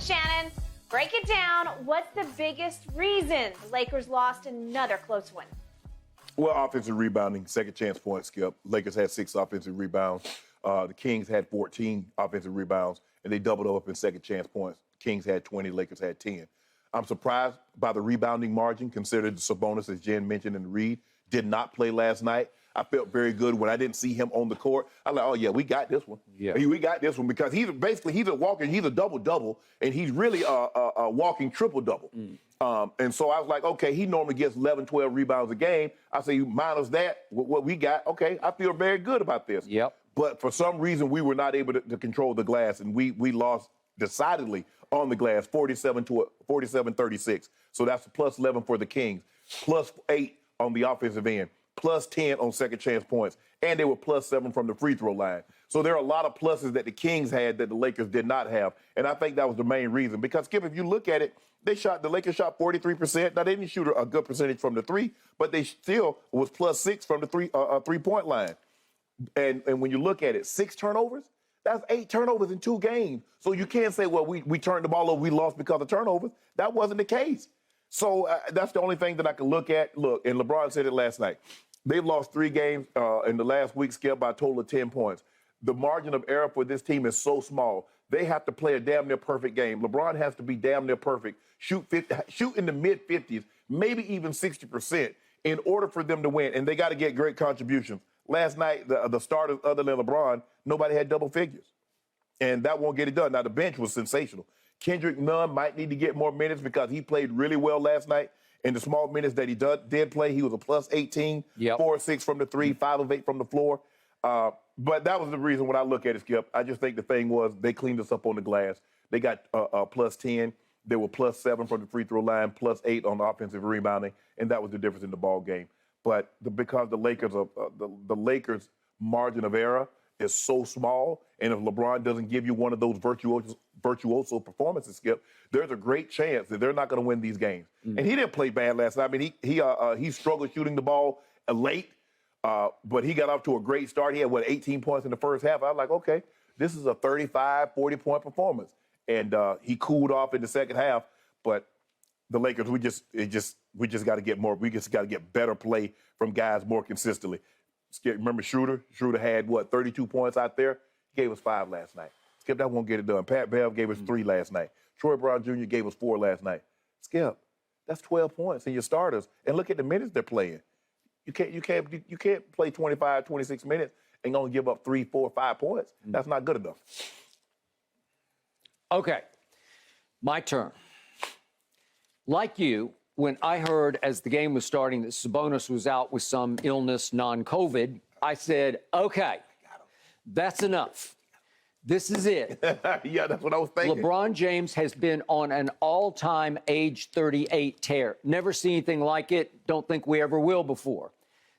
Shannon, break it down. What's the biggest reason the Lakers lost another close one? Well, offensive rebounding, second chance points, Skip. Lakers had 6 offensive rebounds. The Kings had 14 offensive rebounds, and they doubled up in second chance points. Kings had 20, Lakers had 10. I'm surprised by the rebounding margin, considering Sabonis, as Jen mentioned, and Reed did not play last night. I felt very good when I didn't see him on the court. I was like, oh, yeah, we got this one. Yeah. We got this one because he's a double-double, and he's really a walking triple-double. And so I was like, okay, he normally gets 11, 12 rebounds a game. I say, minus that, what we got, okay, I feel very good about this. Yep. But for some reason, we were not able to control the glass, and we lost decidedly on the glass, 47-36. So that's a plus 11 for the Kings, plus 8 on the offensive end, plus 10 on second chance points, and they were plus 7 from the free throw line. So there are a lot of pluses that the Kings had that the Lakers did not have, and I think that was the main reason. Because, Skip, if you look at it, the Lakers shot 43%. Now, they didn't shoot a good percentage from the three, but they still was plus 6 from the three-point line. And when you look at it, 6 turnovers, that's 8 turnovers in 2 games. So you can't say, well, we turned the ball over, we lost because of turnovers. That wasn't the case. So that's the only thing that I can look at. Look, and LeBron said it last night. They've lost 3 games in the last week, Skip, by a total of 10 points. The margin of error for this team is so small. They have to play a damn near perfect game. LeBron has to be damn near perfect, shoot in the mid-50s, maybe even 60% in order for them to win. And they got to get great contributions. Last night, the starters other than LeBron, nobody had double figures. And that won't get it done. Now, the bench was sensational. Kendrick Nunn might need to get more minutes because he played really well last night. In the small minutes that he did play, he was a plus 18, 4 of 6 from the 3, 5 of 8 from the floor. But that was the reason when I look at it, Skip. I just think the thing was they cleaned us up on the glass. They got plus 10. They were plus 7 from the free throw line, plus 8 on the offensive rebounding, and that was the difference in the ball game. But because the Lakers' margin of error is so small, and if LeBron doesn't give you one of those virtuoso performances, Skip, there's a great chance that they're not going to win these games. And he didn't play bad last night. I mean, he struggled shooting the ball late, but he got off to a great start. He had, 18 points in the first half. I was like, okay, this is a 35, 40-point performance. And he cooled off in the second half, but the Lakers, we just got to get more. We just got to get better play from guys more consistently. Remember Schroeder? Schroeder had, 32 points out there? He gave us 5 last night. Skip, that won't get it done. Pat Bev gave us 3 last night. Troy Brown Jr. gave us 4 last night. Skip, that's 12 points in your starters. And look at the minutes they're playing. You can't play 25, 26 minutes and only give up 3, 4, 5 points. That's not good enough. Okay, my turn. Like you, when I heard as the game was starting that Sabonis was out with some illness, non-COVID, I said, okay, that's enough. This is it. Yeah, that's what I was thinking. LeBron James has been on an all-time age 38 tear. Never seen anything like it. Don't think we ever will before.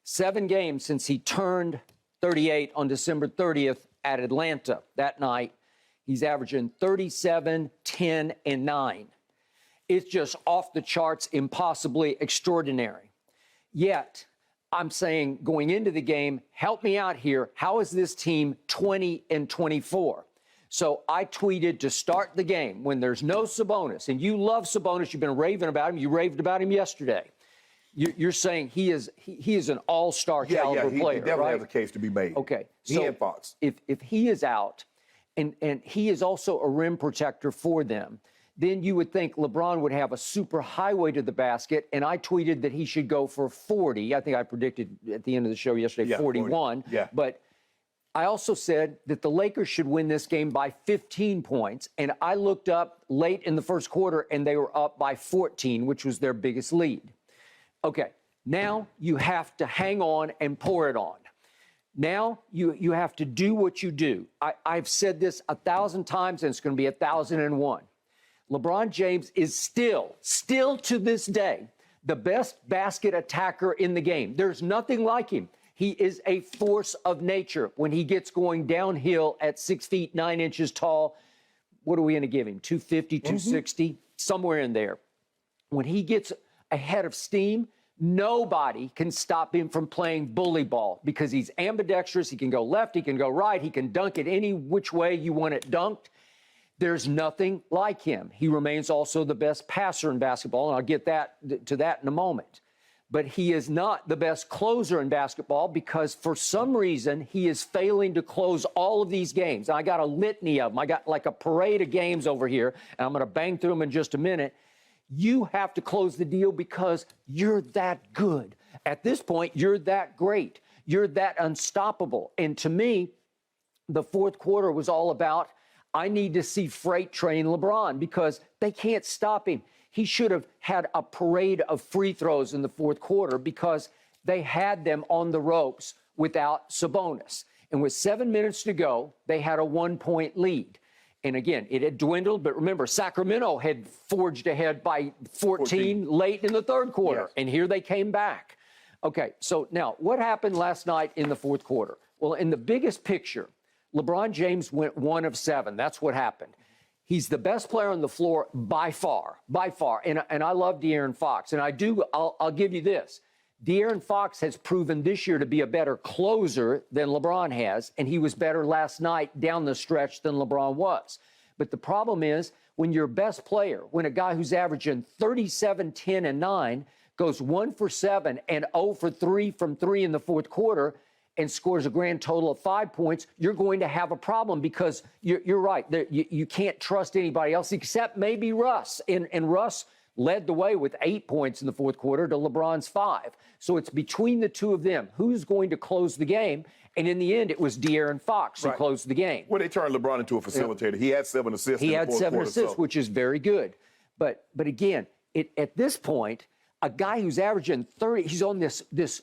7 games since he turned 38 on December 30th at Atlanta that night. He's averaging 37, 10, and 9. It's just off the charts, impossibly extraordinary. Yet, I'm saying going into the game, help me out here. How is this team 20-24? So I tweeted to start the game when there's no Sabonis, and you love Sabonis. You've been raving about him. You raved about him yesterday. You're saying he is an all-star caliber player, he definitely right? has a case to be made. Okay, He and Fox. If he is out, and he is also a rim protector for them, then you would think LeBron would have a super highway to the basket, and I tweeted that he should go for 40. I think I predicted at the end of the show yesterday 41. 40. Yeah. But I also said that the Lakers should win this game by 15 points, and I looked up late in the first quarter, and they were up by 14, which was their biggest lead. Okay, now you have to hang on and pour it on. Now you have to do what you do. I've said this 1,000 times, and it's going to be 1,001. LeBron James is still to this day, the best basket attacker in the game. There's nothing like him. He is a force of nature when he gets going downhill at 6 feet, 9 inches tall. What are we going to give him? 250, 260, somewhere in there. When he gets ahead of steam, nobody can stop him from playing bully ball because he's ambidextrous. He can go left, he can go right, he can dunk it any which way you want it dunked. There's nothing like him. He remains also the best passer in basketball, and I'll get to that in a moment. But he is not the best closer in basketball because for some reason he is failing to close all of these games. I got a litany of them. I got like a parade of games over here, and I'm going to bang through them in just a minute. You have to close the deal because you're that good. At this point, you're that great. You're that unstoppable. And to me, the fourth quarter was all about, I need to see freight train LeBron because they can't stop him. He should have had a parade of free throws in the fourth quarter because they had them on the ropes without Sabonis. And with 7 minutes to go, they had a 1-point lead. And again, it had dwindled, but remember, Sacramento had forged ahead by 14 late in the third quarter, yes. And here they came back. Okay, so now what happened last night in the fourth quarter? Well, in the biggest picture, LeBron James went 1 of 7. That's what happened. He's the best player on the floor by far. And I love De'Aaron Fox. And I'll give you this. De'Aaron Fox has proven this year to be a better closer than LeBron has, and he was better last night down the stretch than LeBron was. But the problem is when your best player, when a guy who's averaging 37, 10, and 9 goes 1 for 7 and 0 for 3 from 3 in the fourth quarter, and scores a grand total of 5 points, you're going to have a problem because you're right. You can't trust anybody else except maybe Russ. And Russ led the way with 8 points in the fourth quarter to LeBron's 5. So it's between the two of them. Who's going to close the game? And in the end, it was De'Aaron Fox who closed the game. Well, they turned LeBron into a facilitator. Yeah. He had 7 assists in the fourth quarter. He had 7 assists, which is very good. But again, at this point, a guy who's averaging 30, he's on this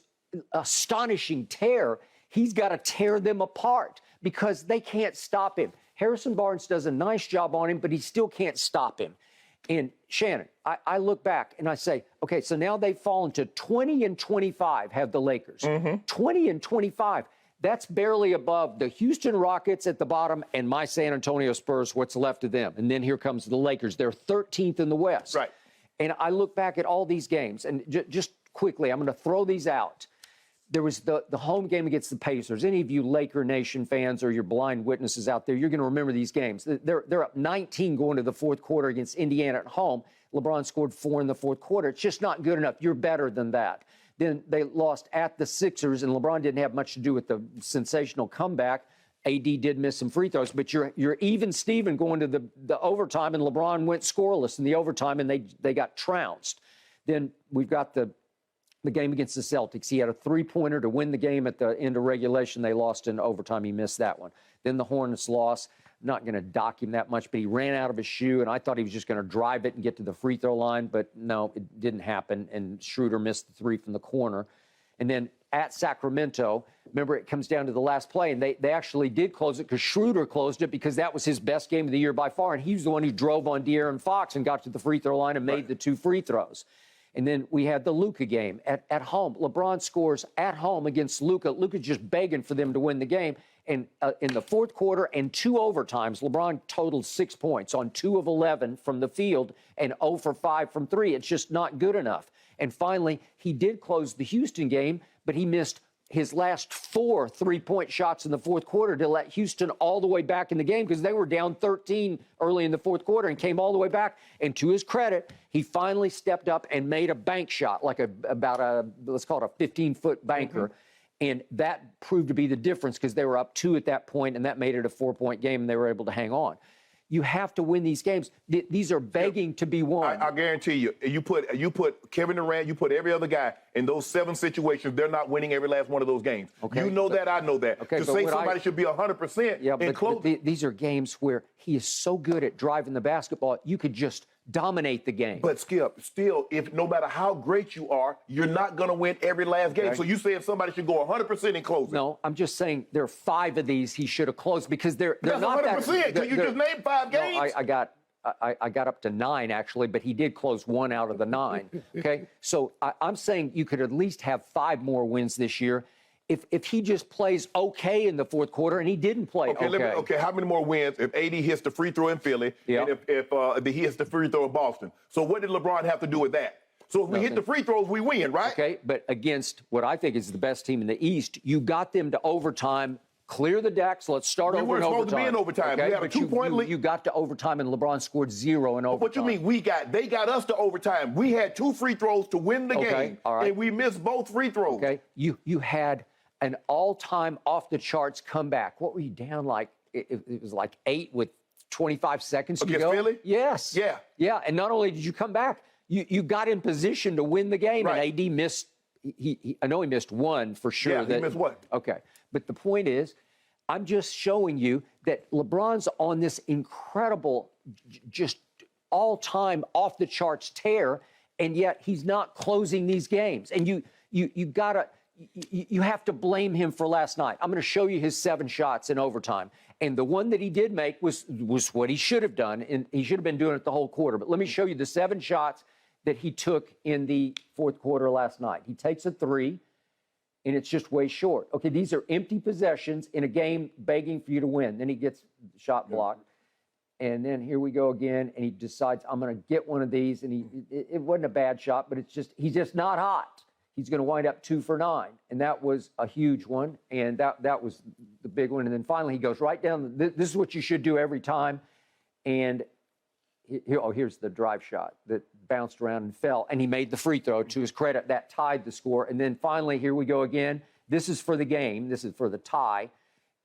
astonishing tear. He's got to tear them apart because they can't stop him. Harrison Barnes does a nice job on him, but he still can't stop him. And Shannon, I look back and I say, okay, so now they've fallen to 20 and 25, have the Lakers. 20 and 25. That's barely above the Houston Rockets at the bottom and my San Antonio Spurs, what's left of them. And then here comes the Lakers. They're 13th in the West. Right. And I look back at all these games, and just quickly, I'm going to throw these out. There was the home game against the Pacers. Any of you Laker Nation fans or your blind witnesses out there, you're going to remember these games. They're up 19 going to the fourth quarter against Indiana at home. LeBron scored 4 in the fourth quarter. It's just not good enough. You're better than that. Then they lost at the Sixers, and LeBron didn't have much to do with the sensational comeback. AD did miss some free throws, but you're even Steven going to the overtime, and LeBron went scoreless in the overtime, and they got trounced. Then we've got the game against the Celtics. He had a three-pointer to win the game at the end of regulation. They lost in overtime. He missed that one. Then the Hornets lost. Not going to dock him that much, but he ran out of his shoe, and I thought he was just going to drive it and get to the free throw line, but no, it didn't happen, and Schroeder missed the 3 from the corner. And then at Sacramento, remember, it comes down to the last play, and they actually did close it because Schroeder closed it because that was his best game of the year by far, and he was the one who drove on De'Aaron Fox and got to the free throw line and made the 2 free throws. And then we had the Luka game at home. LeBron scores at home against Luka. Luka's just begging for them to win the game. And in the fourth quarter and 2 overtimes, LeBron totaled 6 points on 2 of 11 from the field and 0 for 5 from 3. It's just not good enough. And finally, he did close the Houston game, but he missed his last 4 3-point shots in the fourth quarter to let Houston all the way back in the game because they were down 13 early in the fourth quarter and came all the way back. And to his credit, he finally stepped up and made a bank shot, like let's call it a 15-foot banker. And that proved to be the difference because they were up 2 at that point, and that made it a 4-point game, and they were able to hang on. You have to win these games. These are begging to be won. I guarantee you, you put Kevin Durant, you put every other guy in those 7 situations, they're not winning every last one of those games. Okay, you know that, I know that. Okay, to say somebody should be 100% in close. These are games where he is so good at driving the basketball, you could just dominate the game. But Skip, still, if no matter how great you are, you're not going to win every last game. So you say if somebody should go 100% in closing. No, I'm just saying there are 5 of these he should have closed because they're That's not 100%. Can you just name 5 games? No, I got up to 9 actually, but he did close 1 out of the 9. Okay, so I'm saying you could at least have 5 more wins this year. If he just plays okay in the fourth quarter, and he didn't play okay. How many more wins if AD hits the free throw in Philly and if he hits the free throw in Boston? So what did LeBron have to do with that? So if we hit the free throws, we win, right? Okay, but against what I think is the best team in the East, you got them to overtime clear the decks. Let's start over in overtime. We weren't supposed to be in overtime. Okay? We had a 2-point lead. You got to overtime, and LeBron scored 0 in overtime. What you mean? They got us to overtime. We had 2 free throws to win the game, all right. and we missed both free throws. Okay, you had an all-time off-the-charts comeback. What were you down like? It was like 8 with 25 seconds to Against go. Philly? Yes. Yeah. And not only did you come back, you got in position to win the game, Right. and AD missed. I know he missed one for sure. Yeah, he missed one. Okay, but the point is, I'm just showing you that LeBron's on this incredible, just all-time off-the-charts tear, and yet he's not closing these games. And you have to blame him for last night. I'm going to show you his 7 shots in overtime. And the one that he did make was what he should have done, and he should have been doing it the whole quarter. But let me show you the 7 shots that he took in the fourth quarter last night. He takes a 3, and it's just way short. Okay, these are empty possessions in a game begging for you to win. Then he gets the shot blocked. And then here we go again, and he decides, I'm going to get one of these. And it wasn't a bad shot, but he's just not hot. He's going to wind up 2 for 9. And that was a huge one. And that was the big one. And then finally he goes right down. This is what you should do every time. And here's the drive shot that bounced around and fell. And he made the free throw. To his credit, that tied the score. And then finally, here we go again. This is for the game. This is for the tie.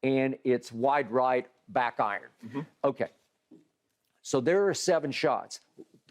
And it's wide right, back iron. Mm-hmm. Okay. So there are 7 shots.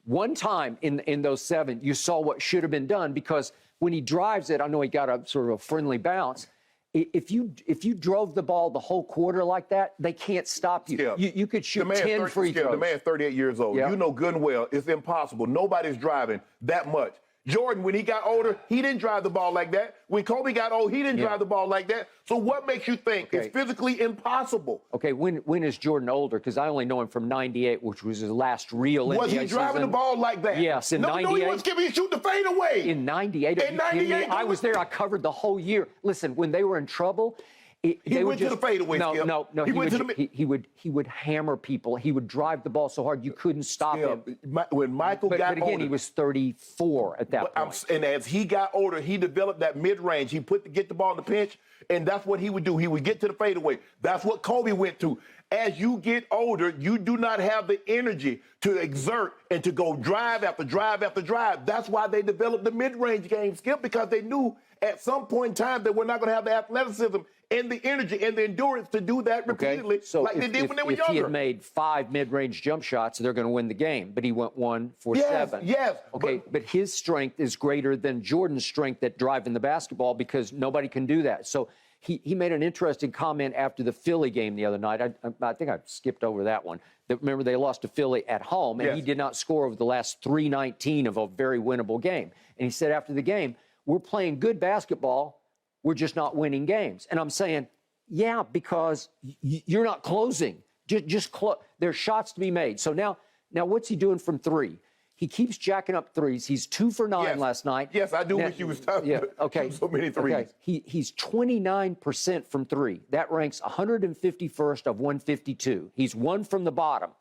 One time in those 7, you saw what should have been done, because when he drives it, I know he got a sort of a friendly bounce. If you drove the ball the whole quarter like that, they can't stop you. You could shoot 10 free throws. The man's 38 years old. Yeah. You know good and well it's impossible. Nobody's driving that much. Jordan, when he got older, he didn't drive the ball like that. When Kobe got old, he didn't drive the ball like that. So what makes you think it's physically impossible? Okay, when is Jordan older? Because I only know him from 98, which was his last real NBA season. Was he driving the ball like that? Yes, in 98. No, he wasn't giving you shoot the fade away. In 98. In 98. I was there. I covered the whole year. Listen, when they were in trouble, he went to the fadeaway. No. He would hammer people. He would drive the ball so hard you couldn't stop him. When Michael got older, but again, he was 34 at that point. And as he got older, he developed that mid-range. He get the ball in the pinch, and that's what he would do. He would get to the fadeaway. That's what Kobe went to. As you get older, you do not have the energy to exert and to go drive after drive after drive. That's why they developed the mid-range game, Skip, because they knew at some point in time that we're not going to have the athleticism and the energy and the endurance to do that repeatedly, so like they did when they were younger. If he had made 5 mid-range jump shots, they're going to win the game. But he went 1 for 7. Yes. Okay, but his strength is greater than Jordan's strength at driving the basketball, because nobody can do that. So he made an interesting comment after the Philly game the other night. I think I skipped over that one. Remember, they lost to Philly at home, and he did not score over the last 3:19 of a very winnable game. And he said after the game, we're playing good basketball, we're just not winning games. And I'm saying, yeah, because you're not closing. There's shots to be made. So now what's he doing from 3? He keeps jacking up threes. He's 2 for 9 last night. Yes, I do wish he was tough. Yeah, okay. So many threes. Okay. He's 29% from 3. That ranks 151st of 152. He's 1 from the bottom.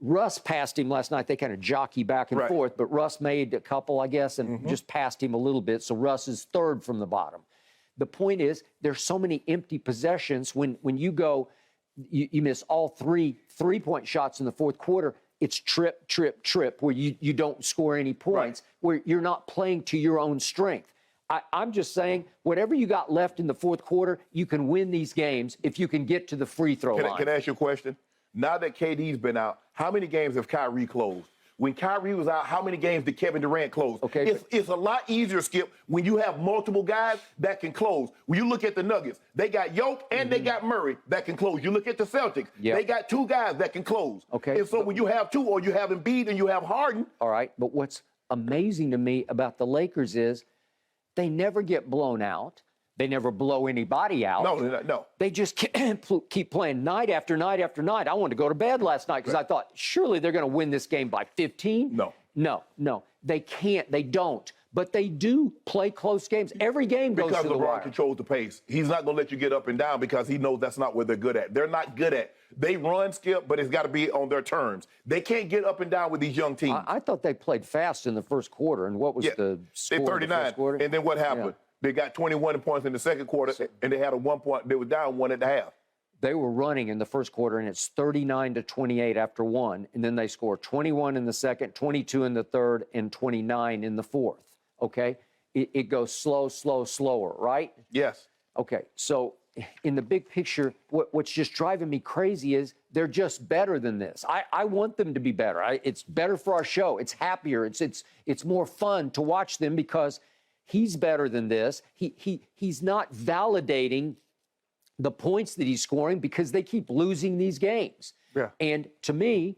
Russ passed him last night. They kind of jockey back and forth, but Russ made a couple, I guess, and just passed him a little bit. So Russ is 3rd from the bottom. The point is, there's so many empty possessions. When you go, you miss all 3 3-point shots in the fourth quarter. It's trip, trip, trip, where you don't score any points, where you're not playing to your own strength. I'm just saying, whatever you got left in the fourth quarter, you can win these games if you can get to the free throw line. Can I ask you a question? Now that KD's been out, how many games have Kyrie closed? When Kyrie was out, how many games did Kevin Durant close? Okay, it's a lot easier, Skip, when you have multiple guys that can close. When you look at the Nuggets, they got Yoke and they got Murray that can close. You look at the Celtics, they got 2 guys that can close. Okay. And so when you have 2, or you have Embiid and you have Harden. All right, but what's amazing to me about the Lakers is they never get blown out. They never blow anybody out. No. They just keep playing night after night after night. I wanted to go to bed last night because I thought, surely they're going to win this game by 15. No. They can't. They don't. But they do play close games. Every game goes to the wire. Because LeBron controls the pace. He's not going to let you get up and down because he knows that's not what they're good at. They're not good at. They run, Skip, but it's got to be on their terms. They can't get up and down with these young teams. I thought they played fast in the first quarter. And what was the score? They 39. In the first quarter? And then what happened? They got 21 points in the second quarter, and they had a 1 point. They were down 1 at the half. They were running in the first quarter, and it's 39-28 after one. And then they score 21 in the second, 22 in the third, and 29 in the fourth. Okay? It goes slower, right? Yes. Okay. So in the big picture, what's just driving me crazy is they're just better than this. I want them to be better. It's better for our show. It's happier. It's more fun to watch them because he's better than this. He's not validating the points that he's scoring because they keep losing these games. Yeah. And to me,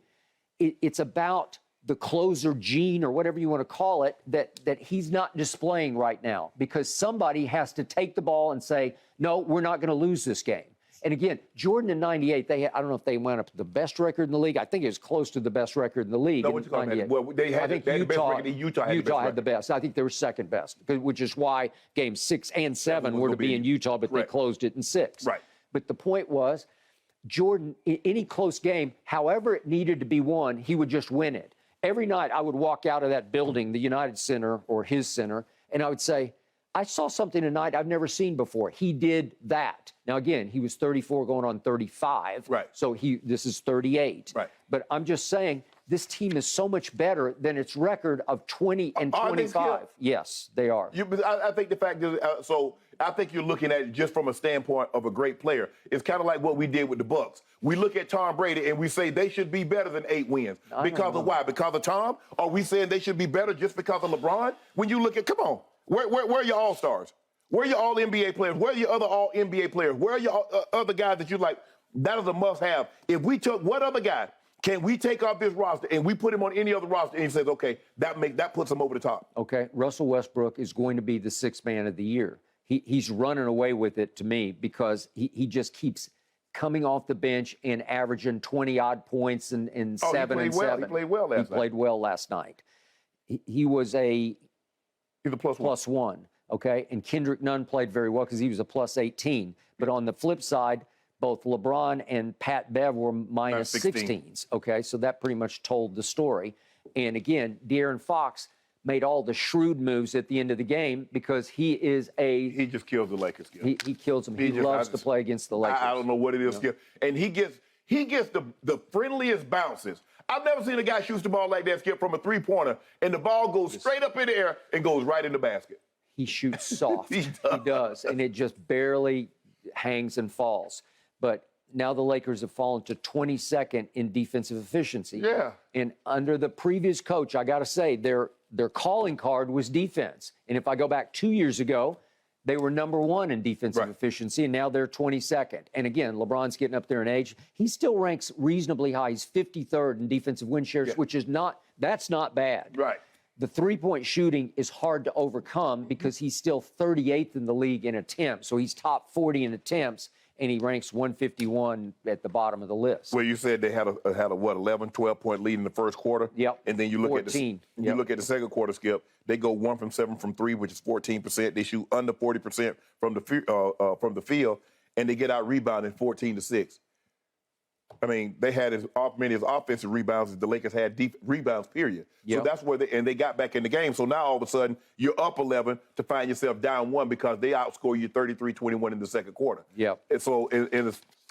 it's about the closer gene or whatever you want to call it that he's not displaying right now because somebody has to take the ball and say, no, we're not going to lose this game. And again, Jordan in 98, I don't know if they went up to the best record in the league. I think it was close to the best record in the league. No, what you calling that? Well, they had the best record. Utah had the best. I think they were second best, which is why games 6 and 7 were to be in Utah, but correct. They closed it in 6. Right. But the point was, Jordan, in any close game, however it needed to be won, he would just win it. Every night I would walk out of that building, the United Center or his center, and I would say, I saw something tonight I've never seen before. He did that. Now, again, he was 34 going on 35. Right. So this is 38. Right. But I'm just saying this team is so much better than its record of 20 and 25. Yes, they are. I think the fact is, so I think you're looking at it just from a standpoint of a great player. It's kind of like what we did with the Bucks. We look at Tom Brady and we say they should be better than 8 wins. Because of why? Because of Tom? Are we saying they should be better just because of LeBron? When you look at, come on, where are your all-stars? Where are your all-NBA players? Where are your other all-NBA players? Where are your other guys that you like? That is a must-have. If we took what other guy can we take off this roster and we put him on any other roster and he says, okay, that puts him over the top. Okay, Russell Westbrook is going to be the 6th man of the year. He's running away with it to me because he just keeps coming off the bench and averaging 20-odd points and 7 and 7. He played well last night. He played well last night. He's a plus one. Okay, and Kendrick Nunn played very well because he was a plus 18. But on the flip side, both LeBron and Pat Bev were minus 16s. Okay, so that pretty much told the story. And again, De'Aaron Fox made all the shrewd moves at the end of the game because he just kills the Lakers. He kills them. He loves to play against the Lakers. I don't know what it is. Skip. And he gets the friendliest bounces. I've never seen a guy shoot the ball like that, Skip, from a three-pointer, and the ball goes straight up in the air and goes right in the basket. He shoots soft. He does. And it just barely hangs and falls. But now the Lakers have fallen to 22nd in defensive efficiency. Yeah. And under the previous coach, I got to say, their calling card was defense. And if I go back 2 years ago, they were number 1 in defensive efficiency, and now they're 22nd. And again, LeBron's getting up there in age. He still ranks reasonably high. He's 53rd in defensive win shares, which is that's not bad. Right. The three-point shooting is hard to overcome because he's still 38th in the league in attempts. So he's top 40 in attempts, and he ranks 151 at the bottom of the list. Well, you said they had a 11, 12-point lead in the first quarter. Yep. And then you look 14. You look at the second quarter, Skip. They go 1 from 7 from 3, which is 14%. They shoot under 40% from the field, and they get out rebounded 14-6. I mean, they had as many as offensive rebounds as the Lakers had rebounds, period. Yep. So that's where they got back in the game. So now all of a sudden you're up 11 to find yourself down 1 because they outscore you 33-21 in the second quarter. Yep. And so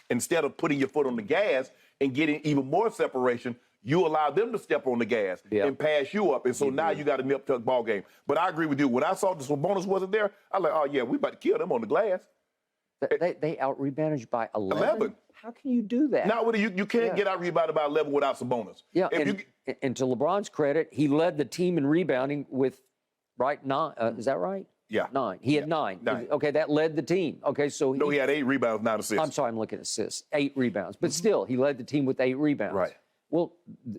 instead of putting your foot on the gas and getting even more separation, you allow them to step on the gas and pass you up. And so now you got a nip-tuck ball game. But I agree with you. When I saw the Sabonis wasn't there, I was like, oh, yeah, we about to kill them on the glass. They out-rebounded you by 11? 11. How can you do that? Now, you can't get out-rebounded by 11 without Sabonis. Yeah, and to LeBron's credit, he led the team in rebounding with, 9. Is that right? Yeah. 9. He had 9. Okay, that led the team. Okay, so he had 8 rebounds, 9 assists. I'm sorry, I'm looking at assists. 8 rebounds. But still, he led the team with 8 rebounds. Right. Well,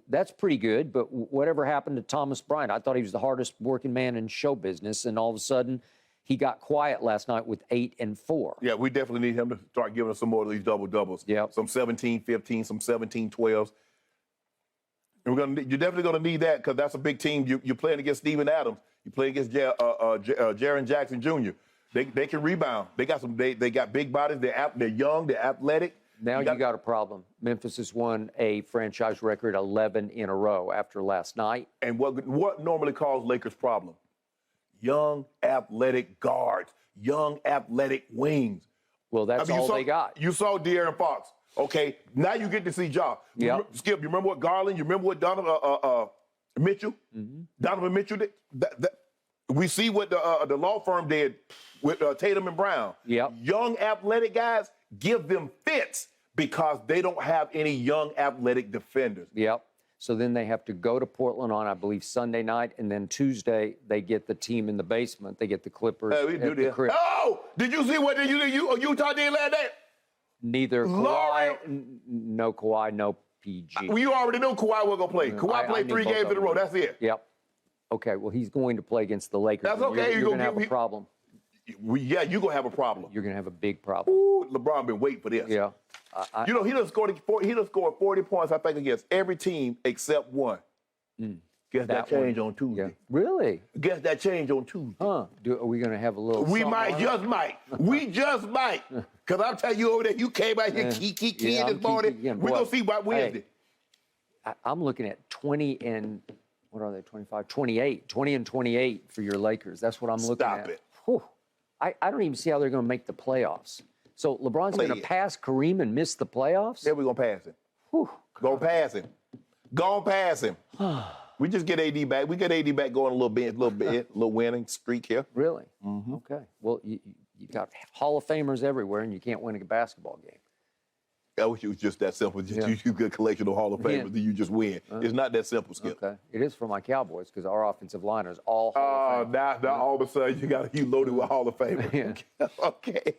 that's pretty good, but whatever happened to Thomas Bryant? I thought he was the hardest working man in show business, and all of a sudden, he got quiet last night with 8 and 4. Yeah, we definitely need him to start giving us some more of these double-doubles. Yeah. Some 17-15, some 17-12s. And you're definitely going to need that because that's a big team. You're playing against Steven Adams. You're playing against Jaren Jackson Jr. They can rebound. They got big bodies. They're young. They're athletic. Now you got a problem. Memphis has won a franchise record 11 in a row after last night. And what normally causes Lakers problem? Young, athletic guards, young, athletic wings. Well, that's all they got. You saw De'Aaron Fox. Okay, now you get to see Ja. Yep. Skip, you remember what Garland? You remember what Donovan Mitchell? Mm-hmm. Donovan Mitchell did? We see what the law firm did with Tatum and Brown. Yep. Young athletic guys, give them fits because they don't have any young athletic defenders. Yep. So then they have to go to Portland on, I believe, Sunday night, and then Tuesday they get the team in the basement. They get the Clippers. We do at the this. crib. Oh, did you see what Utah did last night? Neither Kawhi, no Kawhi, no PG. Well, you already knew Kawhi was going to play. Kawhi played 3 games in a row. That's it. Yep. Okay, well, he's going to play against the Lakers. That's okay. You're going to have a problem. Yeah, you're going to have a problem. You're going to have a big problem. Ooh, LeBron been waiting for this. Yeah. He done scored 40 points, I think, against every team except one. Guess that changed on Tuesday. Yeah. Really? Guess that changed on Tuesday. Huh. Are we going to have a little We might. We just might. Because I'm telling you over there, you came out here key this morning. We're going to see by Wednesday. Hey, I'm looking at 20 and, what are they, 25? 28. 20 and 28 for your Lakers. That's what I'm looking at. Stop it. Whew. I don't even see how they're going to make the playoffs. So LeBron's going to pass Kareem and miss the playoffs? Yeah, we're going to pass him. Whew. Go pass him. Go pass him. We just get AD back. We get AD back going a little little winning streak here. Really? Mm-hmm. Okay. Well, you got Hall of Famers everywhere, and you can't win a basketball game. I wish it was just that simple. You get a collection of Hall of Famers, then you just win. It's not that simple, Skip. Okay. It is for my Cowboys because our offensive line is all Hall of Famers. Now all of a sudden you loaded with Hall of Famers. Okay.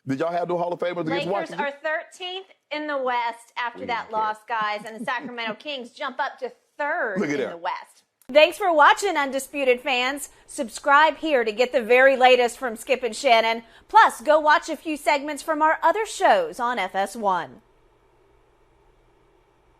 Did y'all have no Hall of Famers against Lakers Washington? are 13th in the West after that loss, guys, and the Sacramento Kings jump up to 3rd in the West. Thanks for watching, Undisputed fans. Subscribe here to get the very latest from Skip and Shannon. Plus, go watch a few segments from our other shows on FS1.